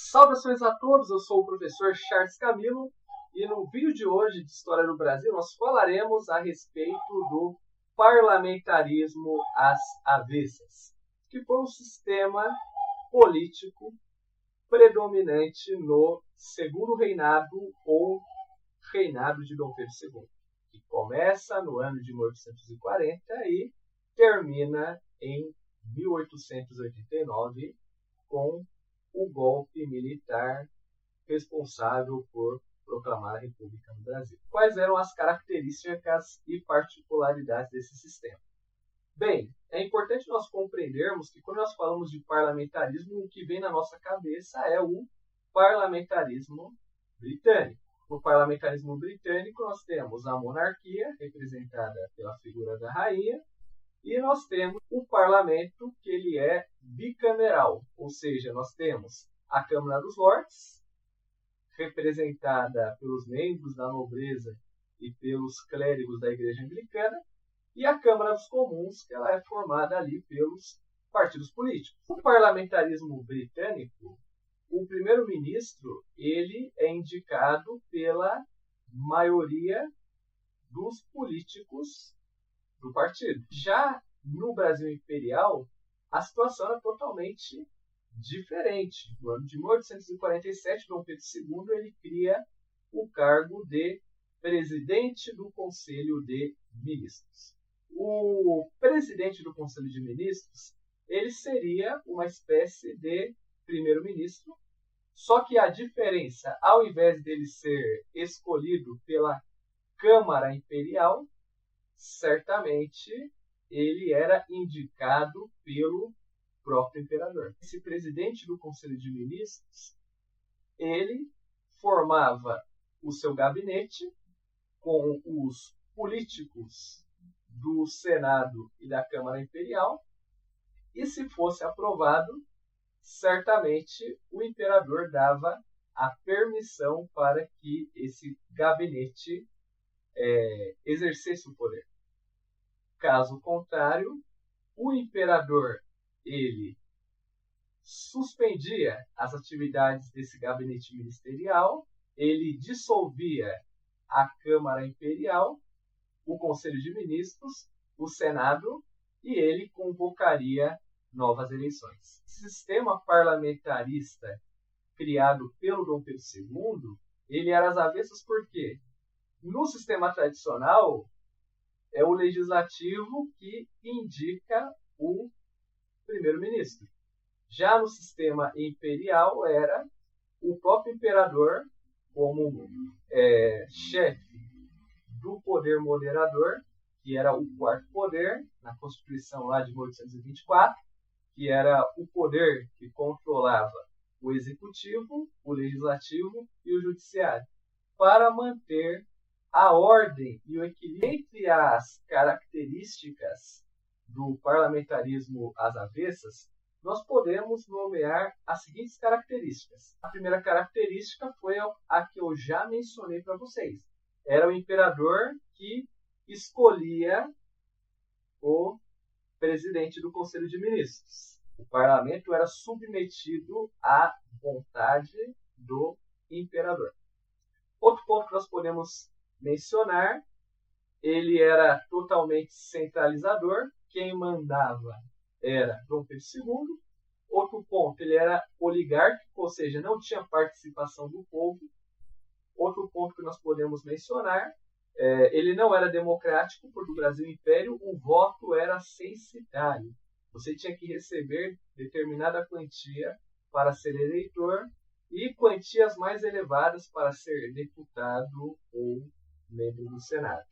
Saudações a todos, eu sou o professor Charles Camilo e no vídeo de hoje de História do Brasil nós falaremos a respeito do parlamentarismo às avessas, que foi um sistema político predominante no segundo reinado ou reinado de Dom Pedro II, que começa no ano de 1840 e termina em 1889 com o golpe militar responsável por proclamar a República no Brasil. Quais eram as características e particularidades desse sistema? Bem, é importante nós compreendermos que quando nós falamos de parlamentarismo, o que vem na nossa cabeça é o parlamentarismo britânico. No parlamentarismo britânico, nós temos a monarquia, representada pela figura da rainha, e nós temos o parlamento, que ele é bicameral, ou seja, nós temos a Câmara dos Lordes, representada pelos membros da nobreza e pelos clérigos da Igreja Anglicana, e a Câmara dos Comuns, que ela é formada ali pelos partidos políticos. No parlamentarismo britânico, o primeiro-ministro ele é indicado pela maioria dos políticos do partido. Já no Brasil Imperial, a situação era totalmente diferente. No ano de 1847, Dom Pedro II ele cria o cargo de presidente do Conselho de Ministros. O presidente do Conselho de Ministros ele seria uma espécie de primeiro-ministro, só que a diferença, ao invés dele ser escolhido pela Câmara Imperial, certamente ele era indicado pelo próprio imperador. Esse presidente do Conselho de Ministros, ele formava o seu gabinete com os políticos do Senado e da Câmara Imperial, e se fosse aprovado, certamente o imperador dava a permissão para que esse gabinete exercesse o poder. Caso contrário, o imperador ele suspendia as atividades desse gabinete ministerial, ele dissolvia a Câmara Imperial, o Conselho de Ministros, o Senado, e ele convocaria novas eleições. O sistema parlamentarista criado pelo Dom Pedro II, ele era às avessas por quê? No sistema tradicional, é o legislativo que indica o primeiro-ministro. Já no sistema imperial, era o próprio imperador, como chefe do poder moderador, que era o quarto poder, na Constituição lá de 1824, que era o poder que controlava o executivo, o legislativo e o judiciário, para manter a ordem e o equilíbrio. Entre as características do parlamentarismo às avessas, nós podemos nomear as seguintes características. A primeira característica foi a que eu já mencionei para vocês. Era o imperador que escolhia o presidente do Conselho de Ministros. O parlamento era submetido à vontade do imperador. Outro ponto que nós podemos mencionar, ele era totalmente centralizador, quem mandava era Dom Pedro II. Outro ponto, ele era oligárquico, ou seja, não tinha participação do povo. Outro ponto que nós podemos mencionar, ele não era democrático, porque no Brasil Império o voto era censitário. Você tinha que receber determinada quantia para ser eleitor e quantias mais elevadas para ser deputado ou membro do Senado.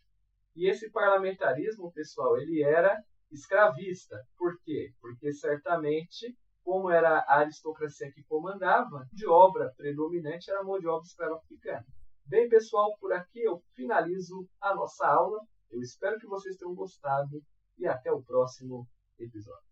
E esse parlamentarismo, pessoal, ele era escravista. Por quê? Porque certamente, como era a aristocracia que comandava, a mão de obra predominante era a mão de obra escrava africana. Bem, pessoal, por aqui eu finalizo a nossa aula. Eu espero que vocês tenham gostado e até o próximo episódio.